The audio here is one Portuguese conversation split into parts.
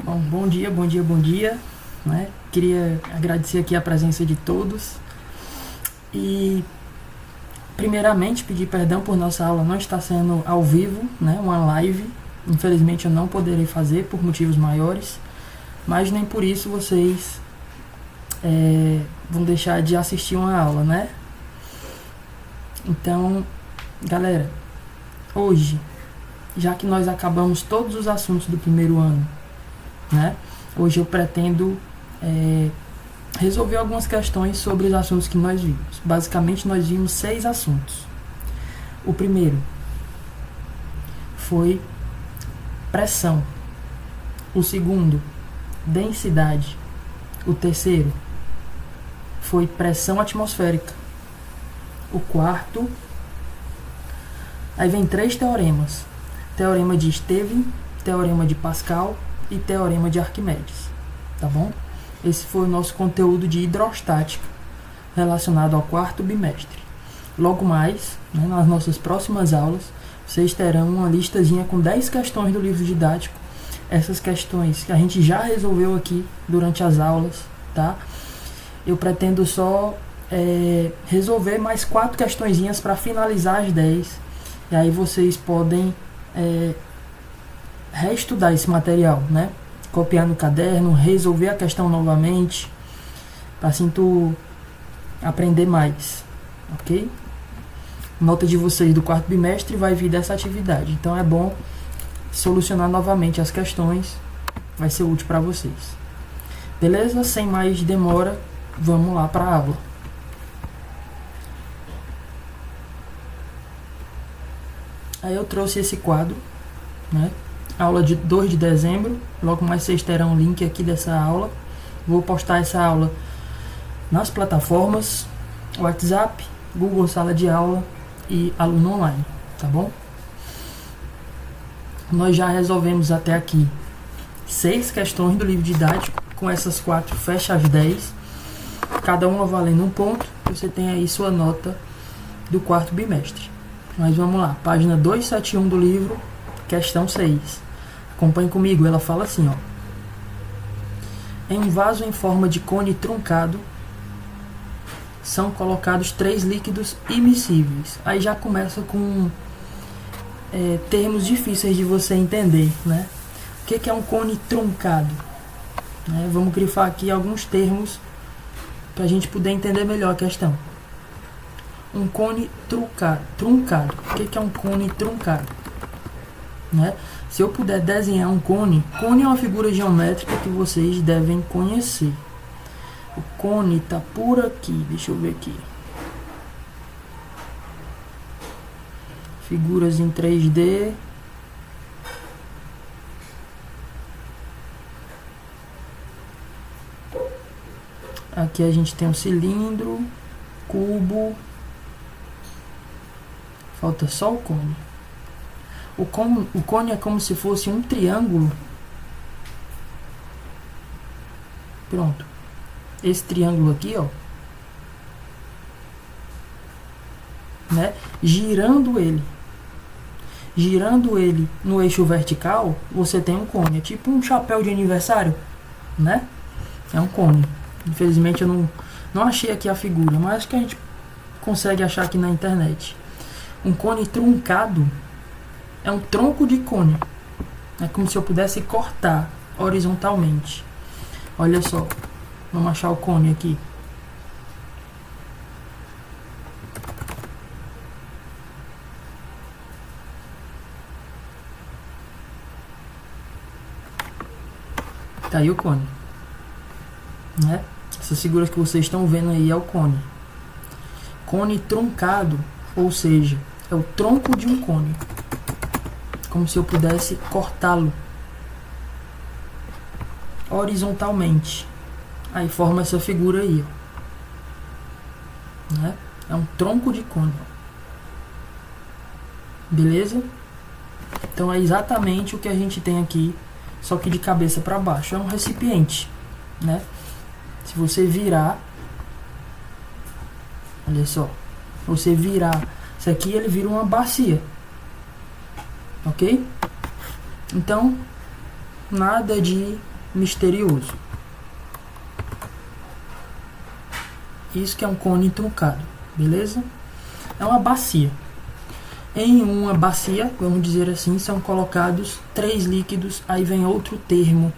Bom, bom dia, bom dia, bom dia, né? Queria agradecer aqui a presença de todos e primeiramente pedir perdão por nossa aula não estar sendo ao vivo, né? Uma live. Infelizmente eu não poderei fazer por motivos maiores, mas nem por isso vocês vão deixar de assistir uma aula, né? Então, galera, hoje, já que nós acabamos todos os assuntos do primeiro ano, né? Hoje eu pretendo resolver algumas questões sobre os assuntos que nós vimos. Basicamente, nós vimos 6 assuntos. O primeiro foi pressão. O segundo, densidade. O terceiro foi pressão atmosférica. O quarto, aí vem 3 teoremas: teorema de Estevam, teorema de Pascal e teorema de Arquimedes, tá bom? Esse foi o nosso conteúdo de hidrostática relacionado ao 4º bimestre. Logo mais, né, nas nossas próximas aulas, vocês terão uma listazinha com 10 questões do livro didático. Essas questões que a gente já resolveu aqui durante as aulas, tá? Eu pretendo só resolver mais 4 questõezinhas para finalizar as 10. E aí vocês podem reestudar esse material, né? Copiar no caderno, resolver a questão novamente, para assim tu aprender mais, ok? Nota de vocês do 4º bimestre vai vir dessa atividade, então é bom solucionar novamente as questões, vai ser útil para vocês. Beleza? Sem mais demora, vamos lá para a aula. Aí eu trouxe esse quadro, né? Aula de 2 de dezembro. Logo mais vocês terão o link aqui dessa aula. Vou postar essa aula nas plataformas WhatsApp, Google Sala de Aula e Aluno Online, tá bom? Nós já resolvemos até aqui 6 questões do livro didático. Com essas 4 fecha as 10, cada uma valendo um ponto. Você tem aí sua nota do 4º bimestre. Mas vamos lá, página 271 do livro, questão 6. Acompanhe comigo, ela fala assim, ó: em um vaso em forma de cone truncado são colocados 3 líquidos immiscíveis. Aí já começa com termos difíceis de você entender, né? O que é um cone truncado? Vamos grifar aqui alguns termos para a gente poder entender melhor a questão. Um cone truncado. O que é um cone truncado? Né? Se eu puder desenhar um cone é uma figura geométrica que vocês devem conhecer. O cone está por aqui, deixa eu ver aqui. Figuras em 3D. Aqui a gente tem um cilindro, cubo. Falta só o cone. O cone é como se fosse um triângulo. Pronto. Esse triângulo aqui, ó, né? Girando ele no eixo vertical, você tem um cone. É tipo um chapéu de aniversário, né? É um cone. Infelizmente eu não achei aqui a figura, mas acho que a gente consegue achar aqui na internet. Um cone truncado é um tronco de cone. É como se eu pudesse cortar horizontalmente. Olha só. Vamos achar o cone aqui. Tá aí o cone, né? Essas figuras que vocês estão vendo aí é o cone. Cone truncado, ou seja, é o tronco de um cone. Como se eu pudesse cortá-lo horizontalmente. Aí forma essa figura aí, ó, né? É um tronco de cone. Beleza? Então é exatamente o que a gente tem aqui, só que de cabeça para baixo. É um recipiente, né? Se você virar, olha só, você virar isso aqui, ele vira uma bacia, ok? Então, nada de misterioso. Isso que é um cone truncado, beleza? É uma bacia. Em uma bacia, vamos dizer assim, são colocados 3 líquidos. Aí vem outro termo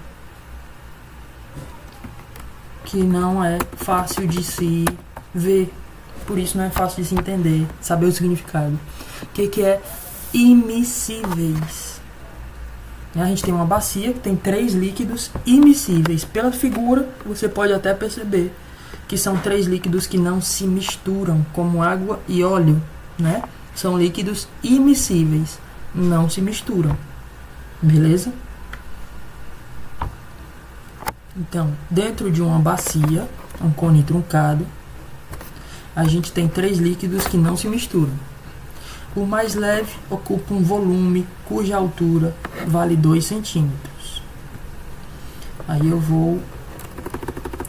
que não é fácil de se ver, por isso não é fácil de se entender, saber o significado. O que é imiscíveis? A gente tem uma bacia que tem 3 líquidos imiscíveis. Pela figura, você pode até perceber que são 3 líquidos que não se misturam, como água e óleo, né? São líquidos imiscíveis, não se misturam, beleza? Então, dentro de uma bacia, um cone truncado, a gente tem 3 líquidos que não se misturam. O mais leve ocupa um volume cuja altura vale 2 centímetros. Aí eu vou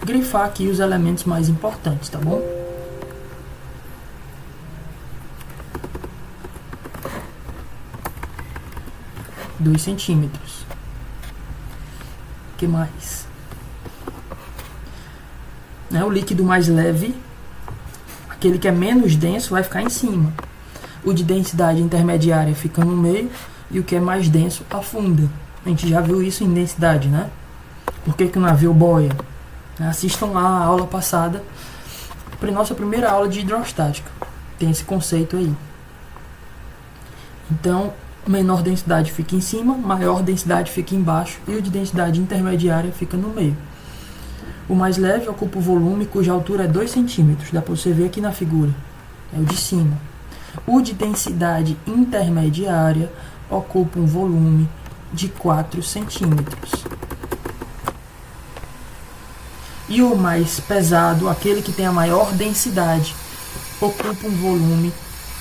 grifar aqui os elementos mais importantes, tá bom? Dois centímetros. O que mais? O líquido mais leve, aquele que é menos denso, vai ficar em cima. O de densidade intermediária fica no meio e o que é mais denso afunda. A gente já viu isso em densidade, né? Por que o navio boia? Assistam lá a aula passada, para nossa primeira aula de hidrostática. Tem esse conceito aí. Então, menor densidade fica em cima, maior densidade fica embaixo e o de densidade intermediária fica no meio. O mais leve ocupa o volume cuja altura é 2 centímetros. Dá para você ver aqui na figura. É o de cima. O de densidade intermediária ocupa um volume de 4 centímetros. E o mais pesado, aquele que tem a maior densidade, ocupa um volume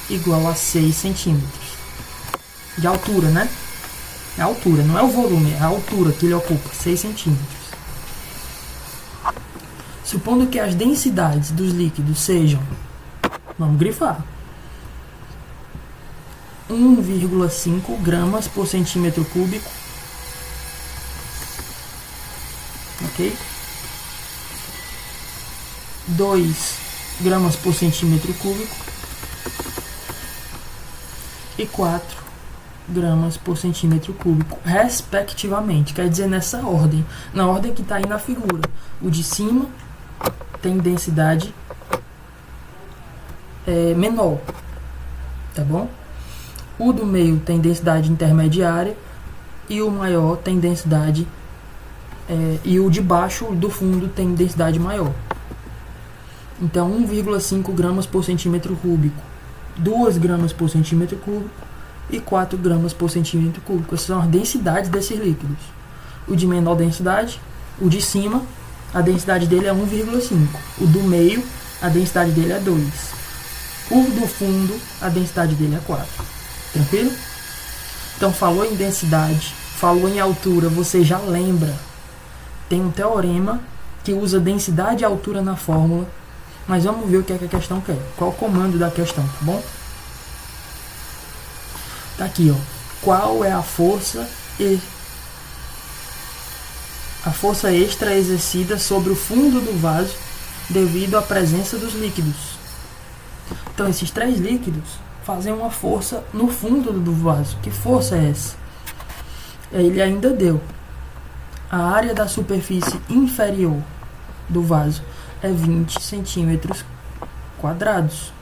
igual a 6 centímetros. De altura, né? É a altura, não é o volume, é a altura que ele ocupa, 6 centímetros. Supondo que as densidades dos líquidos sejam, vamos grifar, 1,5 gramas por centímetro cúbico, ok? 2 gramas por centímetro cúbico e 4 gramas por centímetro cúbico, respectivamente. Quer dizer, nessa ordem, na ordem que está aí na figura. O de cima tem densidade menor, tá bom? O do meio tem densidade intermediária e o maior tem densidade e o de baixo, do fundo, tem densidade maior. Então 1,5 gramas por centímetro cúbico, 2 gramas por centímetro cúbico e 4 gramas por centímetro cúbico. Essas são as densidades desses líquidos. O de menor densidade, o de cima, a densidade dele é 1,5. O do meio, a densidade dele é 2. O do fundo, a densidade dele é 4. Tranquilo? Então, falou em densidade, falou em altura, você já lembra. Tem um teorema que usa densidade e altura na fórmula, mas vamos ver o que é que a questão quer. Qual o comando da questão, tá bom? Tá aqui, ó. Qual é a força extra exercida sobre o fundo do vaso devido à presença dos líquidos? Então, esses 3 líquidos fazem uma força no fundo do vaso. Que força é essa? Ele ainda deu. A área da superfície inferior do vaso é 20 centímetros quadrados.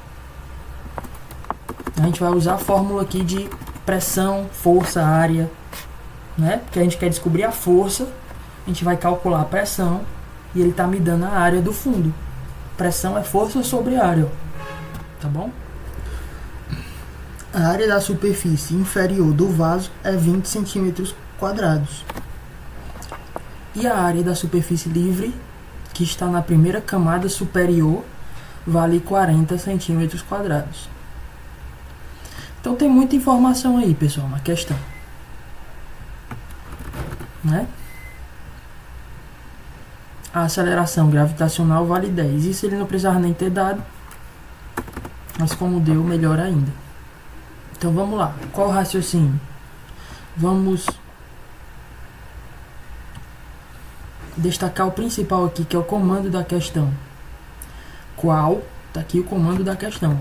A gente vai usar a fórmula aqui de pressão, força, área, né? Porque a gente quer descobrir a força, a gente vai calcular a pressão e ele está me dando a área do fundo. Pressão é força sobre área, tá bom? A área da superfície inferior do vaso é 20 centímetros quadrados. E a área da superfície livre, que está na primeira camada superior, vale 40 centímetros quadrados. Então tem muita informação aí, pessoal, na questão, né? A aceleração gravitacional vale 10. Isso ele não precisava nem ter dado, mas como deu, melhor ainda. Então vamos lá. Qual o raciocínio? Vamos destacar o principal aqui, que é o comando da questão. Qual, tá aqui o comando da questão.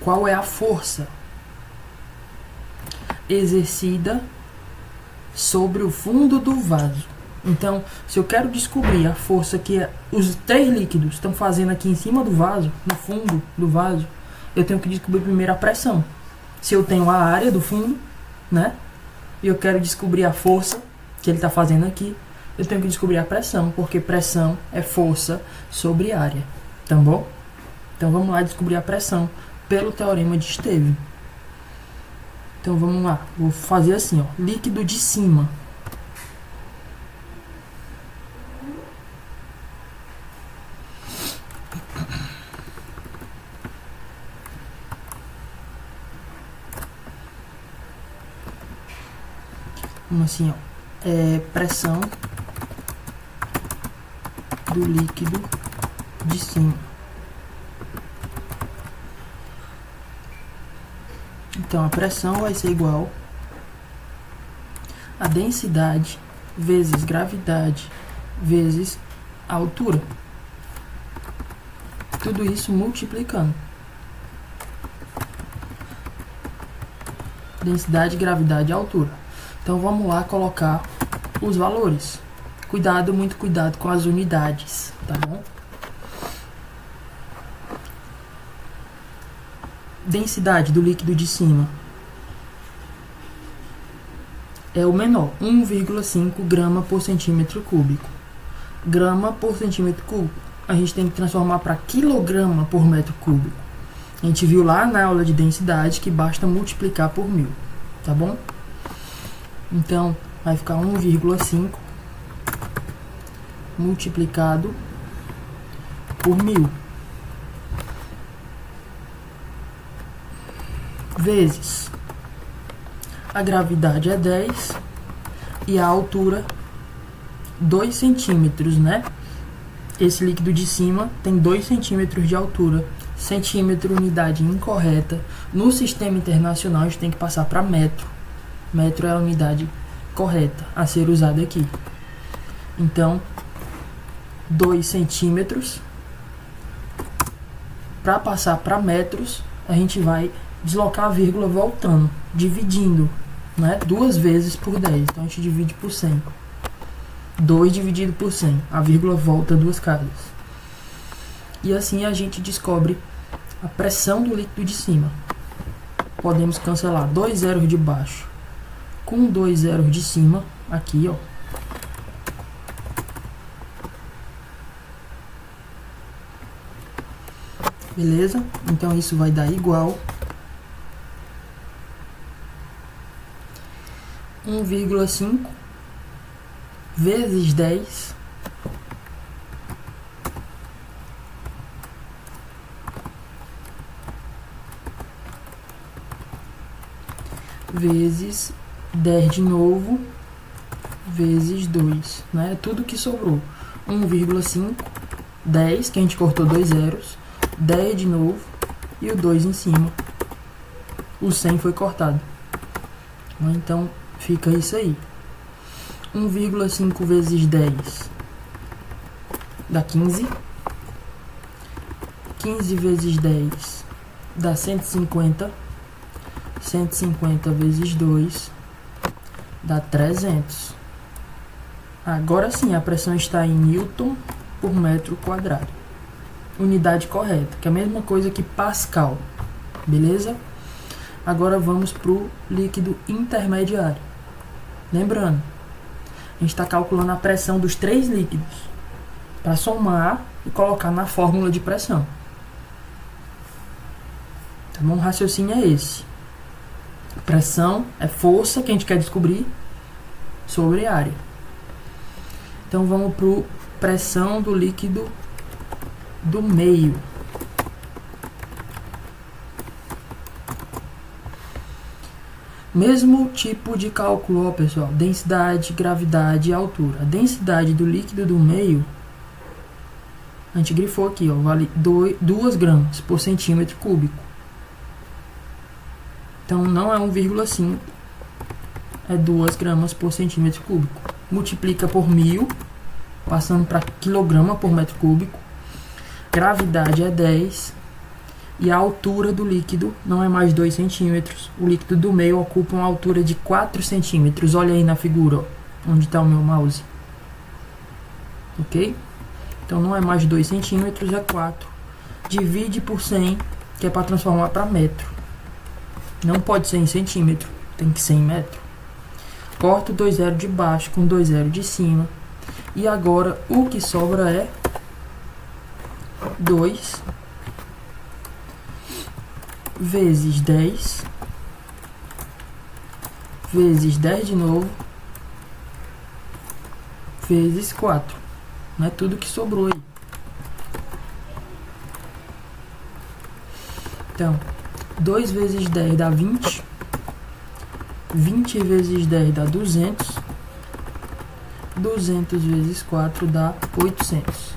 Qual é a força exercida sobre o fundo do vaso? Então, se eu quero descobrir a força que os 3 líquidos estão fazendo aqui em cima do vaso, no fundo do vaso, eu tenho que descobrir primeiro a pressão. Se eu tenho a área do fundo, né? E eu quero descobrir a força que ele está fazendo aqui, eu tenho que descobrir a pressão, porque pressão é força sobre área, tá bom? Então vamos lá descobrir a pressão pelo teorema de Stevens. Então vamos lá, vou fazer assim, ó, líquido de cima. Vamos assim, ó, pressão do líquido de cima. Então a pressão vai ser igual a densidade vezes gravidade vezes a altura. Tudo isso multiplicando. Densidade, gravidade e altura. Então vamos lá colocar os valores. Cuidado, muito cuidado com as unidades, tá bom? Densidade do líquido de cima é o menor, 1,5 grama por centímetro cúbico. Grama por centímetro cúbico, a gente tem que transformar para quilograma por metro cúbico. A gente viu lá na aula de densidade que basta multiplicar por 1000, tá bom? Então, vai ficar 1,5 multiplicado por 1000 vezes a gravidade é 10 e a altura 2 centímetros, né? Esse líquido de cima tem 2 centímetros de altura. Centímetro, unidade incorreta. No sistema internacional, a gente tem que passar para metro. Metro é a unidade correta a ser usada aqui. Então, 2 centímetros. Para passar para metros, a gente vai deslocar a vírgula voltando, dividindo, né? 2 vezes por 10. Então, a gente divide por 100. 2 dividido por 100. A vírgula volta 2 casas. E assim a gente descobre a pressão do líquido de cima. Podemos cancelar 2 zeros de baixo com 2 zeros de cima. Aqui, ó. Beleza? Então isso vai dar igual 1,5 vezes 10 vezes 10 de novo vezes 2, né? Tudo que sobrou. 1,5, 10, que a gente cortou 2 zeros, 10 de novo e o 2 em cima. O 100 foi cortado. Então fica isso aí. 1,5 vezes 10 dá 15. 15 vezes 10 dá 150. 150 vezes 2 dá 300. Agora sim, a pressão está em Newton por metro quadrado. Unidade correta, que é a mesma coisa que Pascal. Beleza? Agora vamos para o líquido intermediário. Lembrando, a gente está calculando a pressão dos 3 líquidos para somar e colocar na fórmula de pressão. Então, o raciocínio é esse. Pressão é força que a gente quer descobrir sobre área. Então vamos para a pressão do líquido do meio. Mesmo tipo de cálculo, ó, pessoal. Densidade, gravidade e altura. A densidade do líquido do meio, a gente grifou aqui, ó, vale 2 gramas por centímetro cúbico. Então não é 1,5, é 2 gramas por centímetro cúbico. multiplica por 1000, passando para quilograma por metro cúbico. Gravidade é 10. E a altura do líquido não é mais 2 centímetros. O líquido do meio ocupa uma altura de 4 centímetros. Olha aí na figura, ó, onde está o meu mouse. Ok? Então não é mais 2 centímetros, é 4. Divide por 100, que é para transformar para metro. Não pode ser em centímetro, tem que ser em metro. Corto 2 zeros de baixo com 2 zeros de cima. E agora o que sobra é 2 vezes 10 vezes 10 de novo vezes 4. Não é tudo que sobrou aí. Então, 2 vezes 10 dá 20. 20 vezes 10 dá 200. 200 vezes 4 dá 800.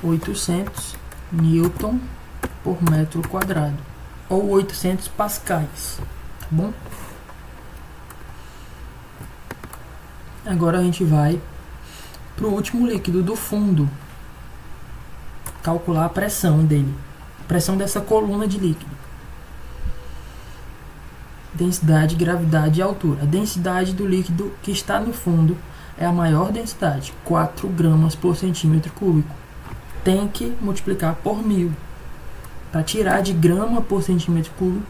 800 newton por metro quadrado. Ou 800 pascais. Tá bom? Agora a gente vai para o último líquido do fundo. Calcular a pressão dele. Pressão dessa coluna de líquido. Densidade, gravidade e altura. A densidade do líquido que está no fundo é a maior densidade, 4 gramas por centímetro cúbico. Tem que multiplicar por 1000 para tirar de grama por centímetro cúbico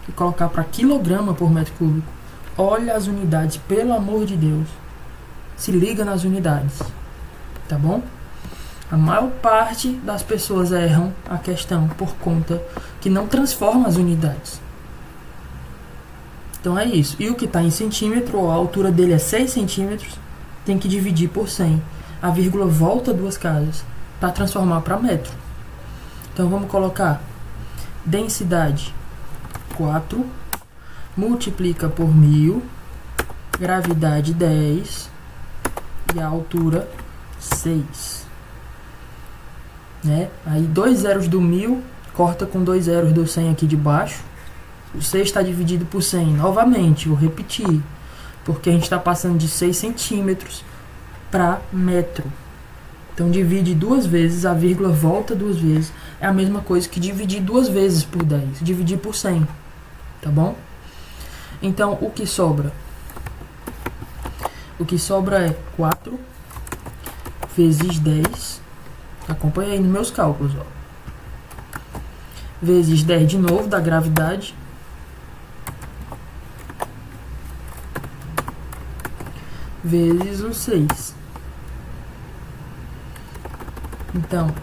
e colocar para quilograma por metro cúbico. Olha as unidades, pelo amor de Deus. Se liga nas unidades, tá bom? A maior parte das pessoas erram a questão por conta que não transforma as unidades. Então é isso. E o que está em centímetro, a altura dele é 6 centímetros, tem que dividir por 100. A vírgula volta 2 casas para transformar para metro. Então vamos colocar densidade 4, multiplica por 1000, gravidade 10 e a altura 6. Né? Aí 2 zeros do 1000 corta com 2 zeros do 100 aqui de baixo. O 6 está dividido por 100. Novamente, vou repetir, porque a gente está passando de 6 centímetros para metro. Então divide 2 vezes, a vírgula volta 2 vezes. É a mesma coisa que dividir 2 vezes por 10. Dividir por 100. Tá bom? Então o que sobra? O que sobra é 4 vezes 10. Acompanha aí nos meus cálculos, ó. Vezes 10 de novo, da gravidade. Vezes o 6. Então,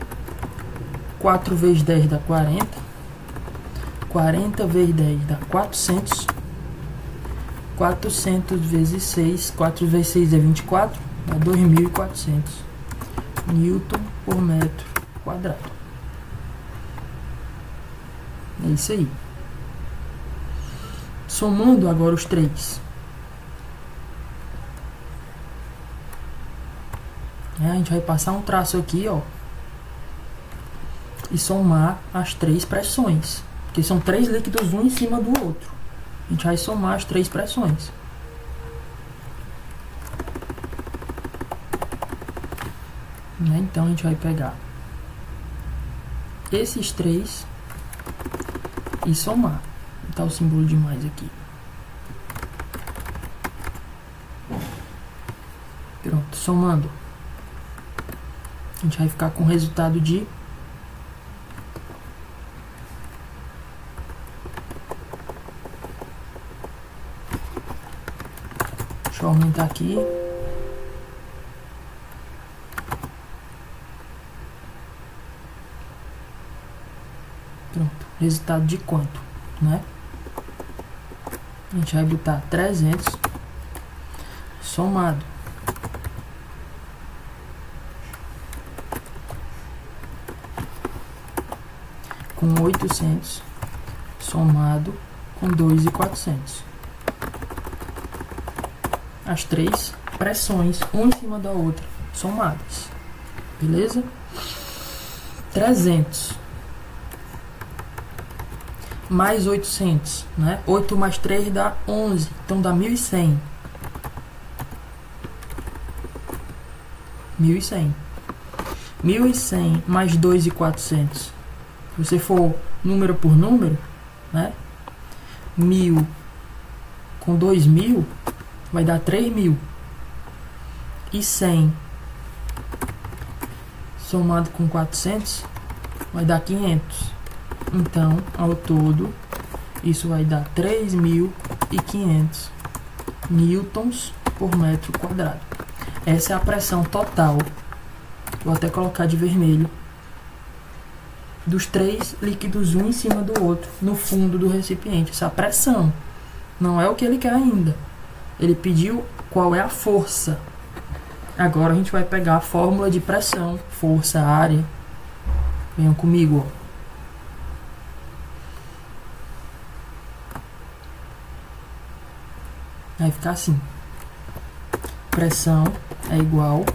4 vezes 10 dá 40. 40 vezes 10 dá 400. 400 vezes 6. 4 vezes 6 é 24. Dá 2.400 newton por metro quadrado. É isso aí. Somando agora os 3. A gente vai passar um traço aqui, ó, e somar as 3 pressões, porque são 3 líquidos um em cima do outro. A gente vai somar as 3 pressões. Então a gente vai pegar esses 3 e somar. Vou botar o símbolo de mais aqui. Pronto, somando. A gente vai ficar com o resultado de 1. Deixa eu aumentar aqui. Pronto, resultado de quanto, né? A gente vai botar 300 somado com 800 somado com 2.400. As 3 pressões, uma em cima da outra, somadas. Beleza? 300 mais 800, né? 8 mais 3 dá 11, então dá 1.100. 1.100. 1.100 mais 2.400. Se você for número por número, né? 1.000 com 2.000 vai dar 3.000. E 100 somado com 400 vai dar 500. Então, ao todo, isso vai dar 3.500 newtons por metro quadrado. Essa é a pressão total. Vou até colocar de vermelho. Dos 3 líquidos, um em cima do outro, no fundo do recipiente. Essa é a pressão. Não é o que ele quer ainda. Ele pediu qual é a força. Agora a gente vai pegar a fórmula de pressão, força, área. Venham comigo, ó. Vai ficar assim. Pressão é igual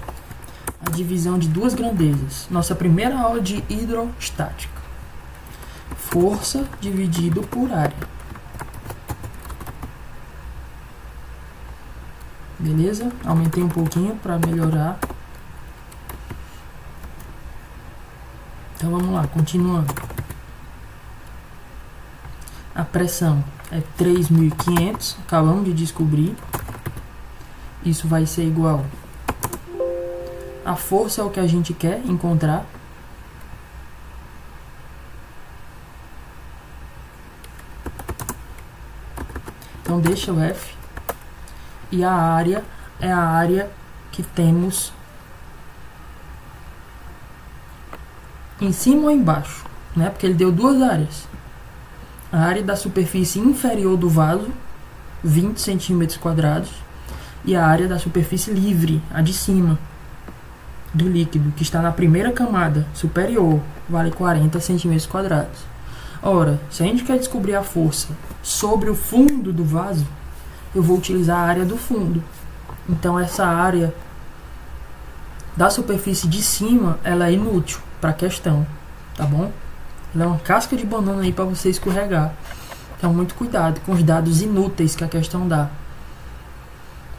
a divisão de duas grandezas. Nossa primeira aula de hidrostática. Força dividido por área. Beleza? Aumentei um pouquinho para melhorar. Então vamos lá, continuando. A pressão é 3.500, acabamos de descobrir. Isso vai ser igual. A força é o que a gente quer encontrar. Então deixa o F. E a área é a área que temos em cima ou embaixo, né? Porque ele deu duas áreas. A área da superfície inferior do vaso, 20 centímetros quadrados, e a área da superfície livre, a de cima do líquido, que está na primeira camada superior, vale 40 centímetros quadrados. Ora, se a gente quer descobrir a força sobre o fundo do vaso, eu vou utilizar a área do fundo. Então essa área da superfície de cima, ela é inútil para a questão, tá bom? Ela é uma casca de banana aí para você escorregar. Então muito cuidado com os dados inúteis que a questão dá.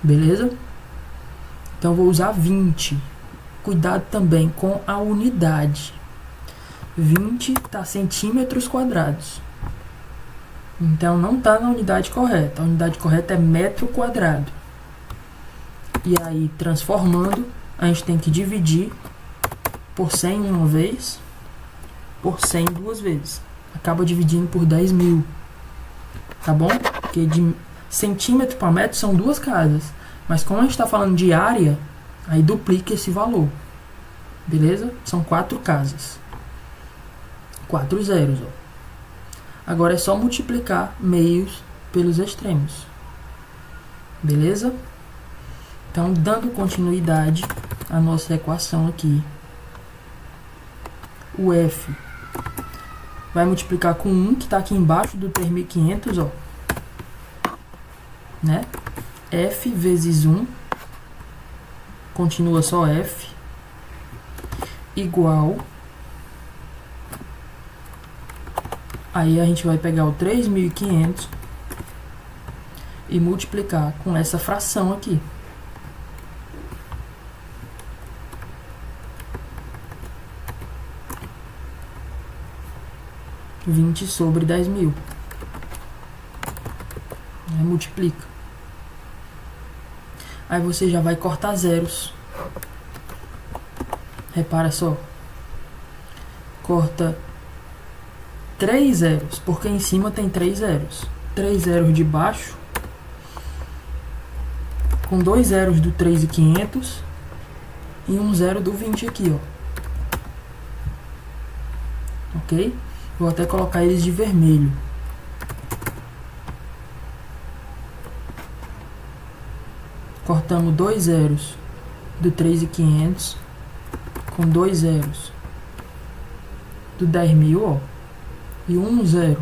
Beleza? Então vou usar 20. Cuidado também com a unidade. 20 tá centímetros quadrados. Então não está na unidade correta. A unidade correta é metro quadrado. E aí, transformando, a gente tem que dividir por 100 uma vez, por 100 duas vezes. Acaba dividindo por 10.000. Tá bom? Porque de centímetro para metro são duas casas. Mas como a gente está falando de área, aí duplica esse valor. Beleza? São 4 casas. 4 zeros, ó. Agora é só multiplicar meios pelos extremos. Beleza? Então, dando continuidade à nossa equação aqui. O F vai multiplicar com 1, que está aqui embaixo do 3.500, ó. Né? F vezes 1, continua só F, igual... Aí a gente vai pegar o 3.500 e multiplicar com essa fração aqui. (20 sobre 10.000). Aí multiplica. Aí você já vai cortar zeros. Repara só. Corta 3 zeros, porque em cima tem 3 zeros. 3 zeros de baixo, com 2 zeros do 3.500 e um zero do 20 aqui, ó. Ok? Vou até colocar eles de vermelho. Cortamos 2 zeros do 3.500 com 2 zeros do 10.000, ó. E um zero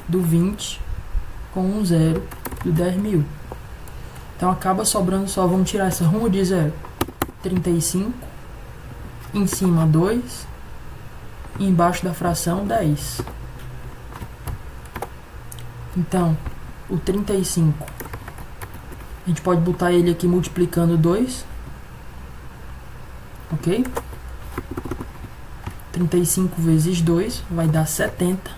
do 20 com um zero do 10.000. Então acaba sobrando só, vamos tirar essa ruma de zero. 35, em cima 2, e embaixo da fração 10. Então, o 35, a gente pode botar ele aqui multiplicando 2. ok? 35 vezes 2 vai dar 70.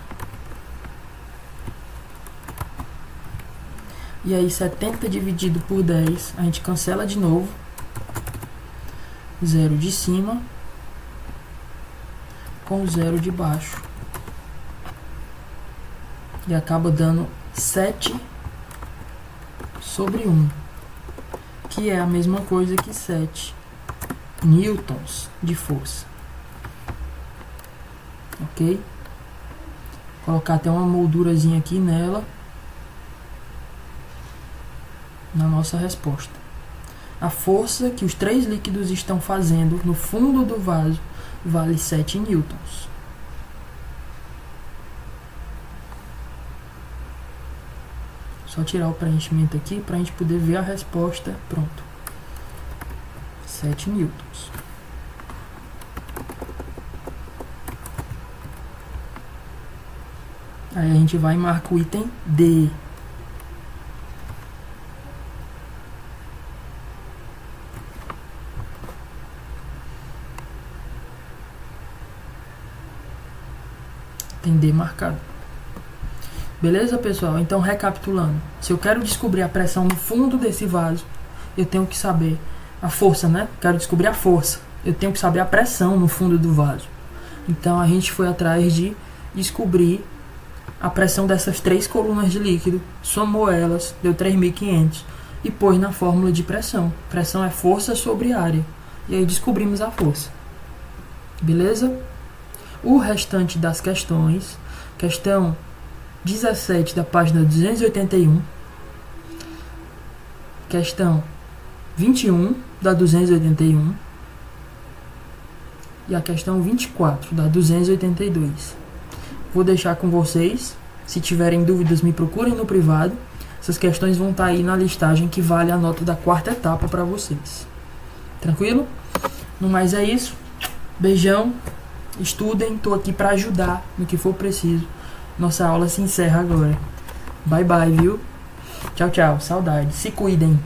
E aí 70 dividido por 10, a gente cancela de novo. 0 de cima com o 0 de baixo. E acaba dando 7 sobre 1, que é a mesma coisa que 7 newtons de força. Ok? Colocar até uma moldurazinha aqui nela, na nossa resposta. A força que os 3 líquidos estão fazendo no fundo do vaso vale 7 newtons. Só tirar o preenchimento aqui para a gente poder ver a resposta. Pronto. 7 newtons. Aí a gente vai e marca o item D. Tem D marcado. Beleza, pessoal? Então, recapitulando. Se eu quero descobrir a pressão no fundo desse vaso, eu tenho que saber a força, né? Quero descobrir a força. Eu tenho que saber a pressão no fundo do vaso. Então, a gente foi atrás de descobrir a pressão dessas 3 colunas de líquido, somou elas, deu 3.500 e pôs na fórmula de pressão. Pressão é força sobre área. E aí descobrimos a força. Beleza? O restante das questões, questão 17 da página 281, questão 21 da 281 e a questão 24 da 282. Vou deixar com vocês. Se tiverem dúvidas, me procurem no privado. Essas questões vão estar aí na listagem que vale a nota da 4ª etapa para vocês. Tranquilo? No mais é isso. Beijão. Estudem. Estou aqui para ajudar no que for preciso. Nossa aula se encerra agora. Bye bye, viu? Tchau, tchau. Saudades. Se cuidem.